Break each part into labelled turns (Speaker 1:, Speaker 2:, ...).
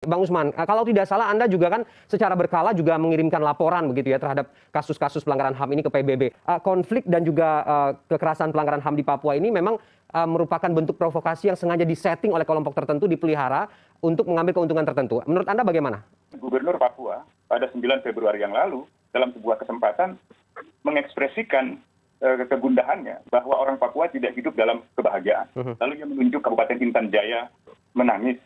Speaker 1: Bang Usman, kalau tidak salah Anda juga kan secara berkala juga mengirimkan laporan begitu ya terhadap kasus-kasus pelanggaran HAM ini ke PBB. Konflik dan juga kekerasan pelanggaran HAM di Papua ini memang merupakan bentuk provokasi yang sengaja disetting oleh kelompok tertentu, dipelihara untuk mengambil keuntungan tertentu. Menurut Anda bagaimana?
Speaker 2: Gubernur Papua pada 9 Februari yang lalu dalam sebuah kesempatan mengekspresikan kegundahannya bahwa orang Papua tidak hidup dalam kebahagiaan. Lalu ia menunjuk Kabupaten Intan Jaya menangis,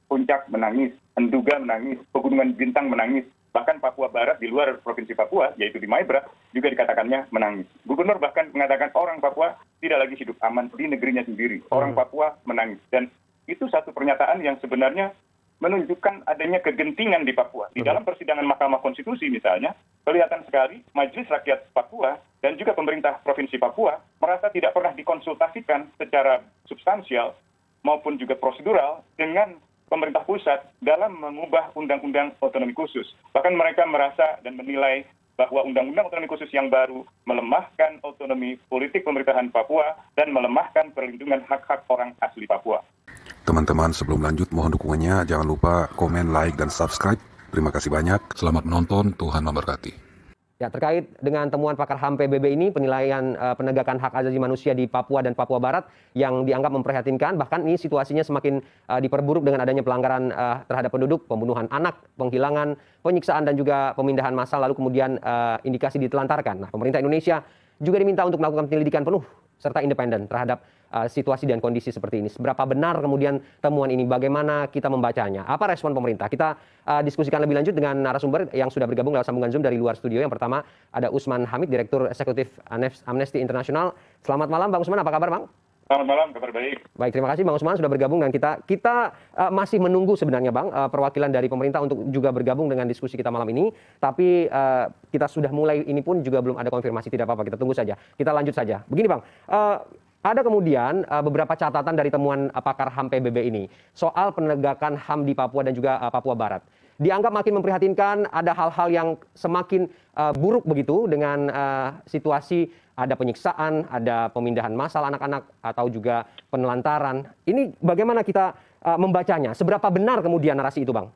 Speaker 2: Puncak menangis, Enduga menangis, Pegunungan Bintang menangis, bahkan Papua Barat di luar Provinsi Papua, yaitu di Maibra, juga dikatakannya menangis. Gubernur bahkan mengatakan orang Papua tidak lagi hidup aman di negerinya sendiri. Orang Papua menangis. Dan itu satu pernyataan yang sebenarnya menunjukkan adanya kegentingan di Papua. Di dalam persidangan Mahkamah Konstitusi misalnya, kelihatan sekali Majelis Rakyat Papua dan juga pemerintah Provinsi Papua merasa tidak pernah dikonsultasikan secara substansial maupun juga prosedural dengan pemerintah pusat dalam mengubah undang-undang otonomi khusus. Bahkan mereka merasa dan menilai bahwa undang-undang otonomi khusus yang baru melemahkan otonomi politik pemerintahan Papua dan melemahkan perlindungan hak-hak orang asli Papua.
Speaker 3: Teman-teman, sebelum lanjut mohon dukungannya, jangan lupa komen, like, dan subscribe. Terima kasih banyak. Selamat menonton, Tuhan memberkati.
Speaker 1: Ya, terkait dengan temuan pakar HAM PBB ini, penilaian penegakan hak asasi manusia di Papua dan Papua Barat yang dianggap memprihatinkan, bahkan ini situasinya semakin diperburuk dengan adanya pelanggaran terhadap penduduk, pembunuhan anak, penghilangan, penyiksaan, dan juga pemindahan massal, lalu kemudian indikasi ditelantarkan. Nah, pemerintah Indonesia juga diminta untuk melakukan penyelidikan penuh serta independen terhadap situasi dan kondisi seperti ini. Seberapa benar kemudian temuan ini, bagaimana kita membacanya? Apa respon pemerintah? Kita diskusikan lebih lanjut dengan narasumber yang sudah bergabung lewat sambungan Zoom dari luar studio. Yang pertama ada Usman Hamid, Direktur Eksekutif Amnesty International. Selamat malam Bang Usman, apa kabar Bang?
Speaker 2: Selamat malam, kabar baik.
Speaker 1: Baik, terima kasih Bang Usman sudah bergabung dengan kita. Kita masih menunggu sebenarnya Bang, perwakilan dari pemerintah untuk juga bergabung dengan diskusi kita malam ini. Tapi kita sudah mulai ini pun juga belum ada konfirmasi, tidak apa-apa, kita tunggu saja. Kita lanjut saja. Begini Bang, ada kemudian beberapa catatan dari temuan pakar HAM PBB ini soal penegakan HAM di Papua dan juga Papua Barat. Dianggap makin memprihatinkan, ada hal-hal yang semakin buruk begitu dengan situasi, ada penyiksaan, ada pemindahan massal anak-anak atau juga penelantaran. Ini bagaimana kita membacanya? Seberapa benar kemudian narasi itu Bang?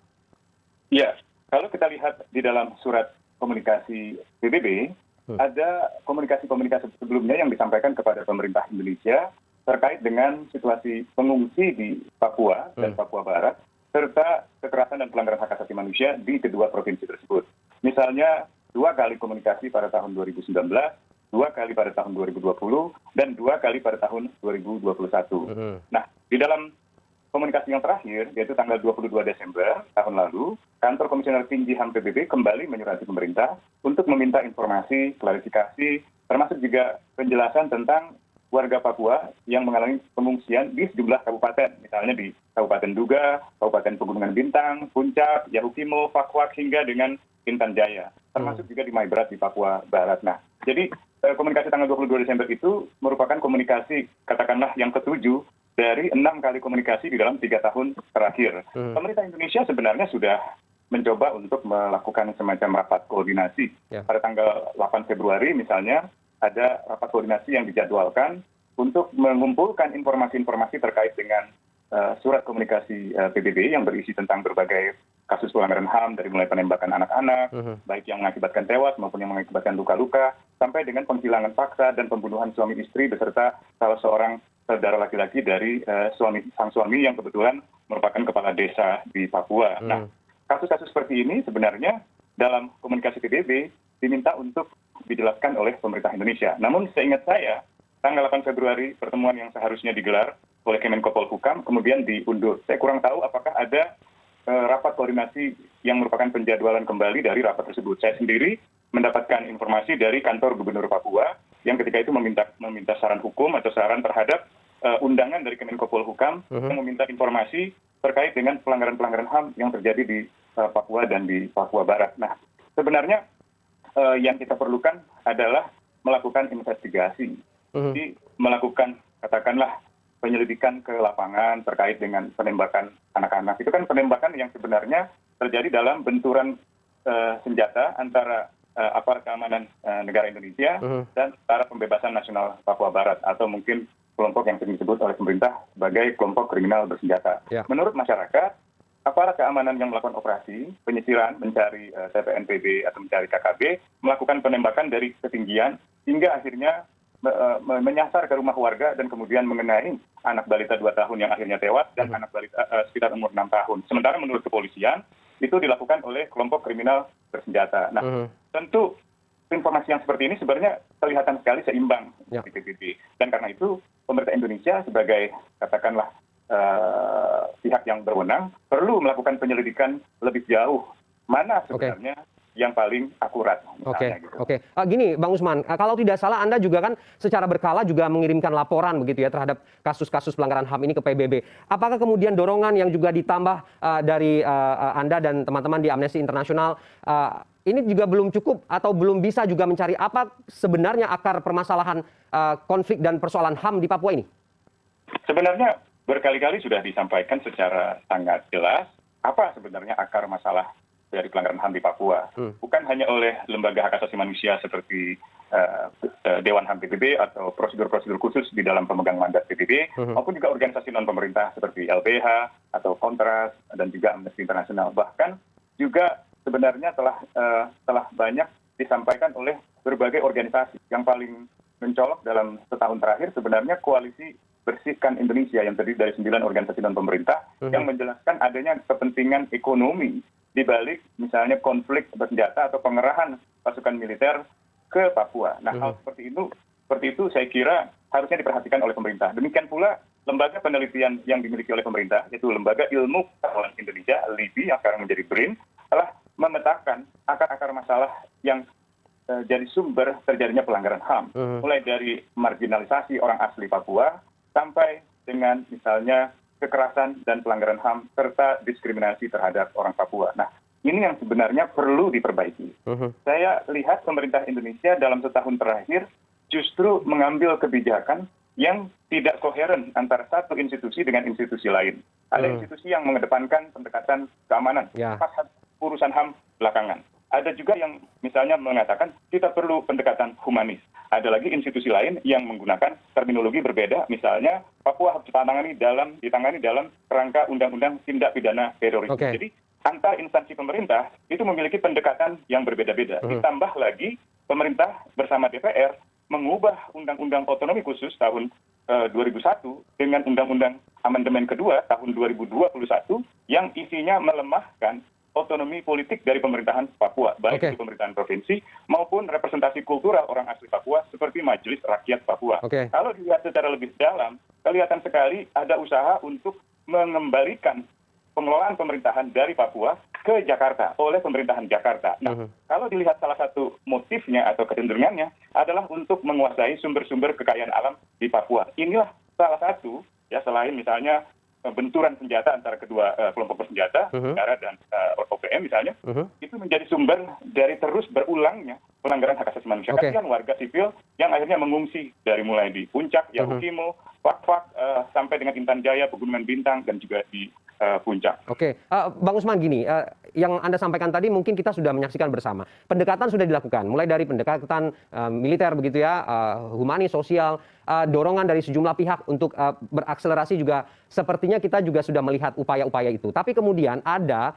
Speaker 2: Ya, kalau kita lihat di dalam surat komunikasi PBB, ada komunikasi-komunikasi sebelumnya yang disampaikan kepada pemerintah Indonesia terkait dengan situasi pengungsi di Papua dan Papua Barat, serta kekerasan dan pelanggaran hak asasi manusia di kedua provinsi tersebut. Misalnya 2 kali komunikasi pada tahun 2019, 2 kali pada tahun 2020, dan 2 kali pada tahun 2021. Nah, di dalam komunikasi yang terakhir, yaitu tanggal 22 Desember tahun lalu, Kantor Komisioner Tinggi HAM PBB kembali menyurati pemerintah untuk meminta informasi, klarifikasi, termasuk juga penjelasan tentang warga Papua yang mengalami pengungsian di sejumlah kabupaten, misalnya di Kabupaten Duga, Kabupaten Pegunungan Bintang, Puncak, Yahukimo, Pakwak, hingga dengan Intan Jaya, termasuk juga di Maibrat di Papua Barat. Nah, jadi komunikasi tanggal 22 Desember itu merupakan komunikasi, katakanlah yang ketujuh dari 6 kali komunikasi di dalam 3 tahun terakhir. Pemerintah Indonesia sebenarnya sudah mencoba untuk melakukan semacam rapat koordinasi. Pada tanggal 8 Februari misalnya, ada rapat koordinasi yang dijadwalkan untuk mengumpulkan informasi-informasi terkait dengan surat komunikasi PBB yang berisi tentang berbagai kasus pelanggaran HAM, dari mulai penembakan anak-anak, baik yang mengakibatkan tewas maupun yang mengakibatkan luka-luka, sampai dengan penghilangan paksa dan pembunuhan suami istri beserta salah seorang saudara laki-laki dari sang suami yang kebetulan merupakan kepala desa di Papua. Nah, kasus-kasus seperti ini sebenarnya dalam komunikasi PBB diminta untuk dijelaskan oleh pemerintah Indonesia. Namun seingat saya, tanggal 8 Februari pertemuan yang seharusnya digelar oleh Kemenko Polhukam kemudian diundur. Saya kurang tahu apakah ada rapat koordinasi yang merupakan penjadwalan kembali dari rapat tersebut. Saya sendiri mendapatkan informasi dari kantor Gubernur Papua yang ketika itu meminta saran hukum atau saran terhadap undangan dari Kemenko Polhukam yang meminta informasi terkait dengan pelanggaran-pelanggaran HAM yang terjadi di Papua dan di Papua Barat. Nah, sebenarnya yang kita perlukan adalah melakukan investigasi, jadi melakukan katakanlah penyelidikan ke lapangan terkait dengan penembakan anak-anak. Itu kan penembakan yang sebenarnya terjadi dalam benturan senjata antara aparat keamanan negara Indonesia dan Tentara Pembebasan Nasional Papua Barat, atau mungkin kelompok yang sering disebut oleh pemerintah sebagai kelompok kriminal bersenjata. Menurut masyarakat, aparat keamanan yang melakukan operasi penyisiran mencari TPNPB atau mencari KKB melakukan penembakan dari ketinggian hingga akhirnya menyasar ke rumah warga dan kemudian mengenai anak balita 2 tahun yang akhirnya tewas dan anak balita sekitar umur 6 tahun. Sementara menurut kepolisian itu dilakukan oleh kelompok kriminal bersenjata. Nah, tentu informasi yang seperti ini sebenarnya kelihatan sekali seimbang di PBB. Dan karena itu pemerintah Indonesia sebagai katakanlah pihak yang berwenang perlu melakukan penyelidikan lebih jauh mana sebenarnya yang paling akurat.
Speaker 1: Oke. Gini, Bang Usman, kalau tidak salah Anda juga kan secara berkala juga mengirimkan laporan begitu ya terhadap kasus-kasus pelanggaran HAM ini ke PBB. Apakah kemudian dorongan yang juga ditambah dari Anda dan teman-teman di Amnesty International ini juga belum cukup atau belum bisa juga mencari apa sebenarnya akar permasalahan konflik dan persoalan HAM di Papua ini?
Speaker 2: Sebenarnya berkali-kali sudah disampaikan secara sangat jelas apa sebenarnya akar masalah dari pelanggaran HAM di Papua. Bukan hanya oleh lembaga hak asasi manusia seperti Dewan HAM PBB atau prosedur-prosedur khusus di dalam pemegang mandat PBB, maupun juga organisasi non-pemerintah seperti LBH atau Kontras dan juga Amnesty International. Bahkan juga sebenarnya telah banyak disampaikan oleh berbagai organisasi. Yang paling mencolok dalam setahun terakhir sebenarnya koalisi Bersihkan Indonesia yang terdiri dari 9 organisasi non-pemerintah yang menjelaskan adanya kepentingan ekonomi di balik misalnya konflik bersenjata atau pengerahan pasukan militer ke Papua. Nah, hal seperti itu saya kira harusnya diperhatikan oleh pemerintah. Demikian pula lembaga penelitian yang dimiliki oleh pemerintah, yaitu Lembaga Ilmu Pengetahuan Indonesia, LIPI, yang sekarang menjadi BRIN, telah memetakan akar-akar masalah yang jadi sumber terjadinya pelanggaran HAM. Mulai dari marginalisasi orang asli Papua, sampai dengan misalnya kekerasan dan pelanggaran HAM serta diskriminasi terhadap orang Papua. Nah, ini yang sebenarnya perlu diperbaiki. Saya lihat pemerintah Indonesia dalam setahun terakhir justru mengambil kebijakan yang tidak koheren antara satu institusi dengan institusi lain. Ada institusi yang mengedepankan pendekatan keamanan, pas urusan HAM belakangan. Ada juga yang misalnya mengatakan kita perlu pendekatan humanis. Ada lagi institusi lain yang menggunakan terminologi berbeda, misalnya Papua harus ditangani dalam kerangka Undang-Undang Tindak Pidana Terorisme. Jadi antar instansi pemerintah itu memiliki pendekatan yang berbeda-beda. Ditambah lagi pemerintah bersama DPR mengubah Undang-Undang Otonomi Khusus tahun 2001 dengan Undang-Undang Amandemen kedua tahun 2021 yang isinya melemahkan otonomi politik dari pemerintahan Papua, baik itu pemerintahan provinsi maupun representasi kultural orang asli Papua seperti Majelis Rakyat Papua. Kalau dilihat secara lebih dalam, kelihatan sekali ada usaha untuk mengembalikan pengelolaan pemerintahan dari Papua ke Jakarta oleh pemerintahan Jakarta. Nah, kalau dilihat salah satu motifnya atau kecenderungannya adalah untuk menguasai sumber-sumber kekayaan alam di Papua. Inilah salah satu, ya selain misalnya benturan senjata antara kedua kelompok bersenjata, negara dan OPM misalnya, itu menjadi sumber dari terus berulangnya pelanggaran hak asasi manusia. Kasihan warga sipil yang akhirnya mengungsi dari mulai di Puncak, Yahukimo, Fak-Fak, sampai dengan Intan Jaya, Pegunungan Bintang, dan juga di Puncak.
Speaker 1: Bang Usman, gini, yang Anda sampaikan tadi mungkin kita sudah menyaksikan bersama. Pendekatan sudah dilakukan, mulai dari pendekatan militer begitu ya, humanis, sosial, dorongan dari sejumlah pihak untuk berakselerasi juga sepertinya kita juga sudah melihat upaya-upaya itu. Tapi kemudian ada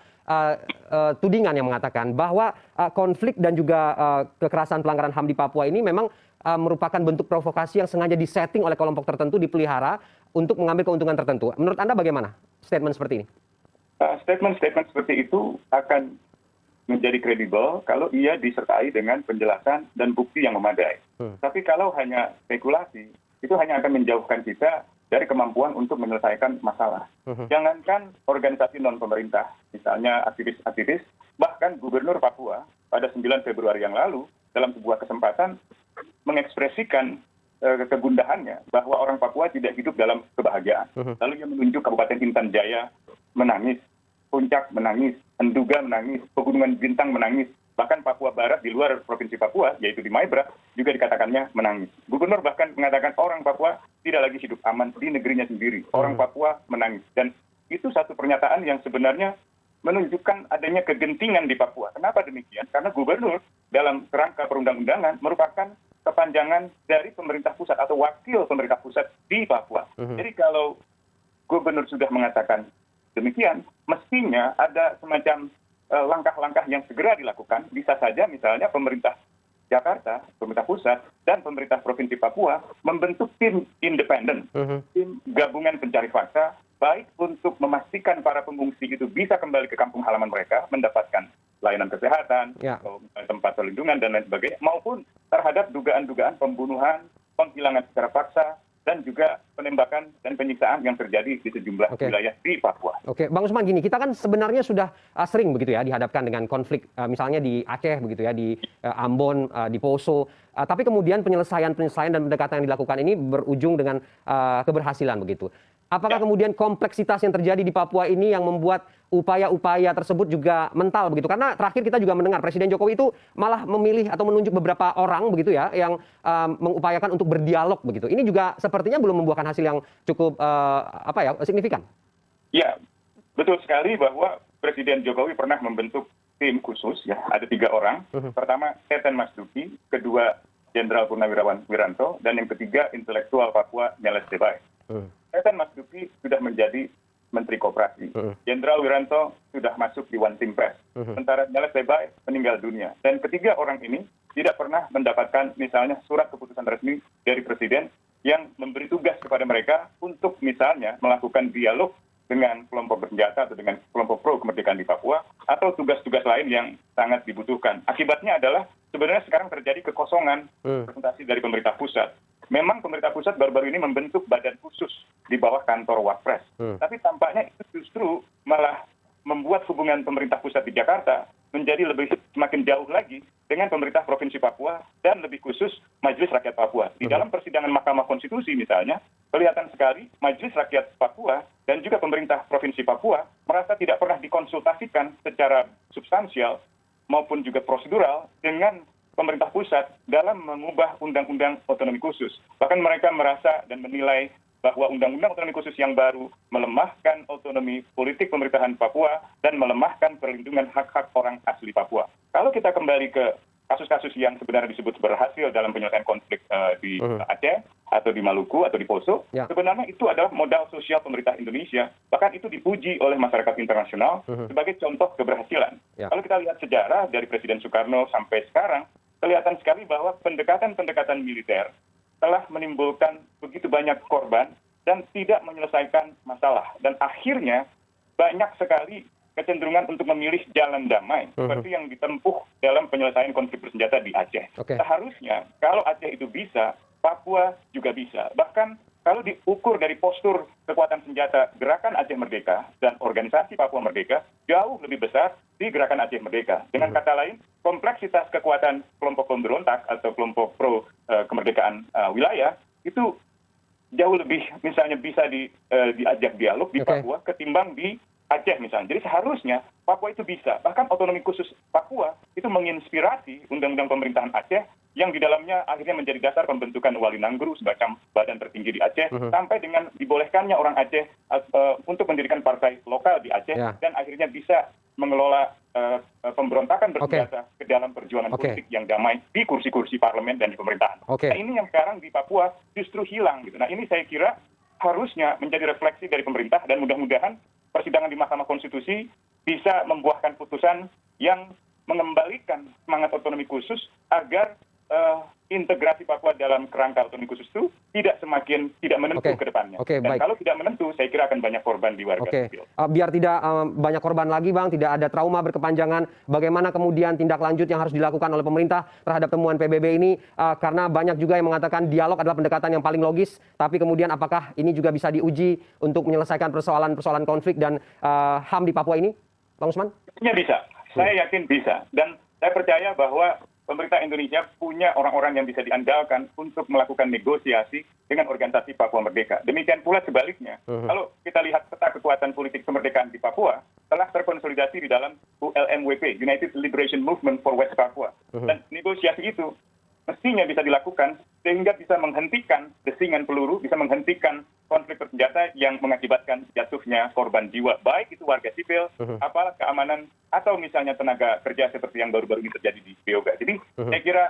Speaker 1: tudingan yang mengatakan bahwa konflik dan juga kekerasan pelanggaran HAM di Papua ini memang merupakan bentuk provokasi yang sengaja disetting oleh kelompok tertentu, dipelihara untuk mengambil keuntungan tertentu. Menurut Anda bagaimana statement seperti ini?
Speaker 2: Statement-statement seperti itu akan menjadi kredibel kalau ia disertai dengan penjelasan dan bukti yang memadai. Tapi kalau hanya spekulasi, itu hanya akan menjauhkan kita dari kemampuan untuk menyelesaikan masalah. Jangankan organisasi non-pemerintah, misalnya aktivis-aktivis, bahkan Gubernur Papua pada 9 Februari yang lalu dalam sebuah kesempatan mengekspresikan kegundahannya bahwa orang Papua tidak hidup dalam kebahagiaan. Lalu ia menunjuk Kabupaten Intan Jaya menangis, Puncak menangis, Enduga menangis, Pegunungan Bintang menangis, bahkan Papua Barat di luar Provinsi Papua, yaitu di Maibra, juga dikatakannya menangis. Gubernur bahkan mengatakan orang Papua tidak lagi hidup aman di negerinya sendiri. Orang Papua menangis. Dan itu satu pernyataan yang sebenarnya menunjukkan adanya kegentingan di Papua. Kenapa demikian? Karena gubernur dalam kerangka perundang-undangan merupakan kepanjangan dari pemerintah pusat atau wakil pemerintah pusat di Papua. Jadi kalau gubernur sudah mengatakan demikian, mestinya ada semacam langkah-langkah yang segera dilakukan. Bisa saja misalnya pemerintah Jakarta, pemerintah pusat, dan pemerintah Provinsi Papua membentuk tim independen, tim gabungan pencari fakta, baik untuk memastikan para pengungsi itu bisa kembali ke kampung halaman mereka, mendapatkan layanan kesehatan, atau tempat perlindungan, dan lain sebagainya, maupun terhadap dugaan-dugaan pembunuhan, penghilangan secara paksa, dan juga penembakan dan penyiksaan yang terjadi di sejumlah wilayah di Papua.
Speaker 1: Oke, Bang Usman, gini, kita kan sebenarnya sudah sering begitu ya dihadapkan dengan konflik, misalnya di Aceh begitu ya, di Ambon, di Poso, tapi kemudian penyelesaian dan pendekatan yang dilakukan ini berujung dengan keberhasilan begitu. Apakah kemudian kompleksitas yang terjadi di Papua ini yang membuat upaya-upaya tersebut juga mental begitu? Karena terakhir kita juga mendengar Presiden Jokowi itu malah memilih atau menunjuk beberapa orang begitu ya yang mengupayakan untuk berdialog begitu. Ini juga sepertinya belum membuahkan hasil yang cukup signifikan.
Speaker 2: Ya, betul sekali bahwa Presiden Jokowi pernah membentuk tim khusus ya, ada 3 orang. Pertama Teten Mas Duki, kedua Jenderal Purnawirawan Wiranto, dan yang ketiga intelektual Papua Nyeles Tebay. Teten Mas Duki sudah menjadi Menteri Koperasi. Jenderal Wiranto sudah masuk di One Team Press. Sementara Nyeles Tebay meninggal dunia. Dan ketiga orang ini tidak pernah mendapatkan misalnya surat keputusan resmi dari Presiden yang memberi tugas kepada mereka untuk misalnya melakukan dialog dengan kelompok bersenjata atau dengan kelompok pro kemerdekaan di Papua, atau tugas-tugas lain yang sangat dibutuhkan. Akibatnya adalah sebenarnya sekarang terjadi kekosongan representasi dari pemerintah pusat. Memang pemerintah pusat baru-baru ini membentuk badan khusus di bawah kantor Wapres. Tapi tampaknya itu justru malah membuat hubungan pemerintah pusat di Jakarta menjadi semakin jauh lagi dengan pemerintah Provinsi Papua dan lebih khusus Majelis Rakyat Papua. Di dalam persidangan Mahkamah Konstitusi misalnya, kelihatan sekali Majelis Rakyat Papua dan juga pemerintah Provinsi Papua merasa tidak pernah dikonsultasikan secara substansial maupun juga prosedural dengan pemerintah pusat dalam mengubah undang-undang otonomi khusus. Bahkan mereka merasa dan menilai bahwa undang-undang otonomi khusus yang baru melemahkan otonomi politik pemerintahan Papua dan melemahkan perlindungan hak-hak orang asli Papua. Kalau kita kembali ke kasus-kasus yang sebenarnya disebut berhasil dalam penyelesaian konflik di Aceh atau di Maluku atau di Poso, sebenarnya itu adalah modal sosial pemerintah Indonesia. Bahkan itu dipuji oleh masyarakat internasional sebagai contoh keberhasilan. Kalau kita lihat sejarah dari Presiden Soekarno sampai sekarang, kelihatan sekali bahwa pendekatan-pendekatan militer telah menimbulkan begitu banyak korban dan tidak menyelesaikan masalah. Dan akhirnya banyak sekali kecenderungan untuk memilih jalan damai, seperti yang ditempuh dalam penyelesaian konflik bersenjata di Aceh. Seharusnya kalau Aceh itu bisa, Papua juga bisa. Bahkan kalau diukur dari postur kekuatan senjata Gerakan Aceh Merdeka dan Organisasi Papua Merdeka, jauh lebih besar di Gerakan Aceh Merdeka. Dengan kata lain, kompleksitas kekuatan kelompok pemberontak atau kelompok pro kemerdekaan wilayah itu jauh lebih misalnya bisa diajak dialog di Papua ketimbang di Aceh misalnya. Jadi seharusnya Papua itu bisa. Bahkan otonomi khusus Papua itu menginspirasi undang-undang pemerintahan Aceh yang di dalamnya akhirnya menjadi dasar pembentukan Wali Nanggru semacam badan tertinggi di Aceh, sampai dengan dibolehkannya orang Aceh untuk mendirikan partai lokal di Aceh, dan akhirnya bisa mengelola pemberontakan bersenjata ke dalam perjuangan politik yang damai di kursi-kursi parlemen dan di pemerintahan. Nah, ini yang sekarang di Papua justru hilang gitu. Nah, ini saya kira harusnya menjadi refleksi dari pemerintah, dan mudah-mudahan persidangan di Mahkamah Konstitusi bisa membuahkan putusan yang mengembalikan semangat otonomi khusus agar integrasi Papua dalam kerangka otonomi khusus itu tidak menentu ke depannya. Dan kalau tidak menentu, saya kira akan banyak korban di warga sipil.
Speaker 1: Biar tidak banyak korban lagi, Bang, tidak ada trauma berkepanjangan, bagaimana kemudian tindak lanjut yang harus dilakukan oleh pemerintah terhadap temuan PBB ini? Karena banyak juga yang mengatakan dialog adalah pendekatan yang paling logis, tapi kemudian apakah ini juga bisa diuji untuk menyelesaikan persoalan-persoalan konflik dan HAM di Papua ini, Bang Usman?
Speaker 2: Bisa. Saya yakin bisa. Dan saya percaya bahwa pemerintah Indonesia punya orang-orang yang bisa diandalkan untuk melakukan negosiasi dengan organisasi Papua Merdeka. Demikian pula sebaliknya, kalau kita lihat peta kekuatan politik kemerdekaan di Papua, telah terkonsolidasi di dalam ULMWP, United Liberation Movement for West Papua. Dan negosiasi itu mestinya bisa dilakukan sehingga bisa menghentikan desingan peluru, bisa menghentikan konflik bersenjata yang mengakibatkan jatuhnya korban jiwa, baik itu warga sipil, aparat keamanan, atau misalnya tenaga kerja seperti yang baru-baru ini terjadi di Beoga. Jadi saya kira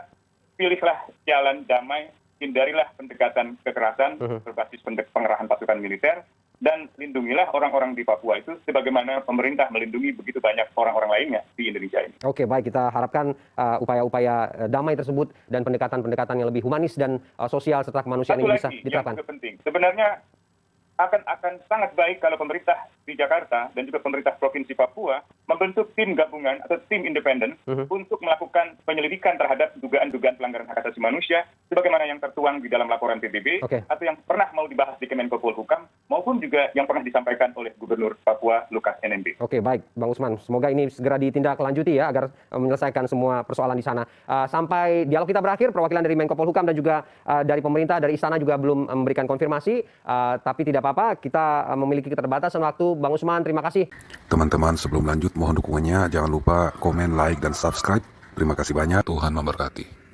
Speaker 2: pilihlah jalan damai, hindarilah pendekatan kekerasan berbasis pengerahan pasukan militer dan lindungilah orang-orang di Papua itu sebagaimana pemerintah melindungi begitu banyak orang-orang lainnya di Indonesia ini.
Speaker 1: Oke, baik, kita harapkan upaya-upaya damai tersebut dan pendekatan-pendekatan yang lebih humanis dan sosial serta kemanusiaan ini bisa diterapkan.
Speaker 2: Yang juga penting, sebenarnya akan sangat baik kalau pemerintah di Jakarta dan juga pemerintah Provinsi Papua membentuk tim gabungan atau tim independen untuk melakukan penyelidikan terhadap dugaan-dugaan pelanggaran hak asasi manusia sebagaimana yang tertuang di dalam laporan PBB atau yang pernah mau dibahas di Kemenko Polhukam maupun juga yang pernah disampaikan oleh Gubernur Papua Lukas NMB.
Speaker 1: Oke, baik, Bang Usman. Semoga ini segera ditindaklanjuti ya agar menyelesaikan semua persoalan di sana. Sampai dialog kita berakhir, perwakilan dari Menko Polhukam dan juga dari pemerintah, dari Istana juga belum memberikan konfirmasi, tapi tidak apa-apa, kita memiliki keterbatasan waktu. Bang Usman, terima kasih.
Speaker 3: Teman-teman, sebelum lanjut mohon dukungannya, jangan lupa komen, like, dan subscribe. Terima kasih banyak. Tuhan memberkati.